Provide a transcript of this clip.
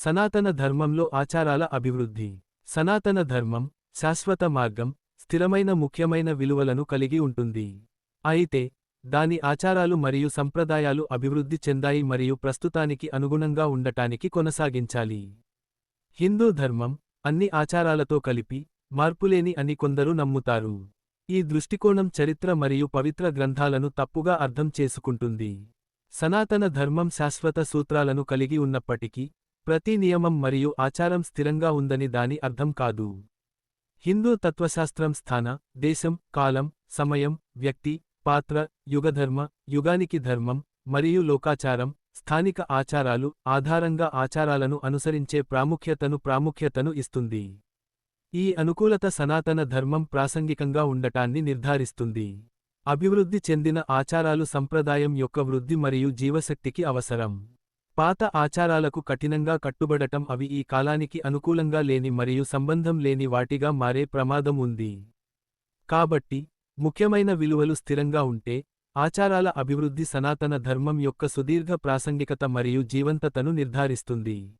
సనాతన ధర్మంలో ఆచారాల అభివృద్ధి. సనాతన ధర్మం శాశ్వత మార్గం, స్థిరమైన ముఖ్యమైన విలువలను కలిగి ఉంటుంది. అయితే, దాని ఆచారాలు మరియు సంప్రదాయాలు అభివృద్ధి చెందాయి మరియు ప్రస్తుతానికి అనుగుణంగా ఉండటానికి కొనసాగించాలి. హిందూ ధర్మం అన్ని ఆచారాలతో కలిపి, మార్పులేని అని కొందరు నమ్ముతారు. ఈ దృష్టికోణం చరిత్ర మరియు పవిత్ర గ్రంథాలను తప్పుగా అర్థం చేసుకుంటుంది. సనాతన ధర్మం శాశ్వత సూత్రాలను కలిగి ఉన్నప్పటికీ, ప్రతి నియమం మరియు ఆచారం స్థిరంగా ఉందని దాని అర్థం కాదు. హిందూ తత్వశాస్త్రం స్థాన, దేశం, కాలం, సమయం, వ్యక్తి, పాత్ర, యుగధర్మ, యుగానికి ధర్మం, మరియు లోకాచారం, స్థానిక ఆచారాలు ఆధారంగా ఆచారాలను అనుసరించే ప్రాముఖ్యతను ఇస్తుంది. ఈ అనుకూలత సనాతన ధర్మం ప్రాసంగికంగా ఉండటాన్ని నిర్ధారిస్తుంది. అభివృద్ధి చెందిన ఆచారాలు సంప్రదాయం యొక్క వృద్ధి మరియు జీవశక్తికి అవసరం. పాత ఆచారాలకు కఠినంగా కట్టుబడటం అవి ఈ కాలానికి అనుకూలంగా లేని మరియు సంబంధం లేని వాటిగా మారే ప్రమాదం ఉంది. కాబట్టి, ముఖ్యమైన విలువలు స్థిరంగా ఉంటే, ఆచారాల అభివృద్ధి సనాతన ధర్మం యొక్క సుదీర్ఘ ప్రాసంగికత మరియు జీవంతతను నిర్ధారిస్తుంది.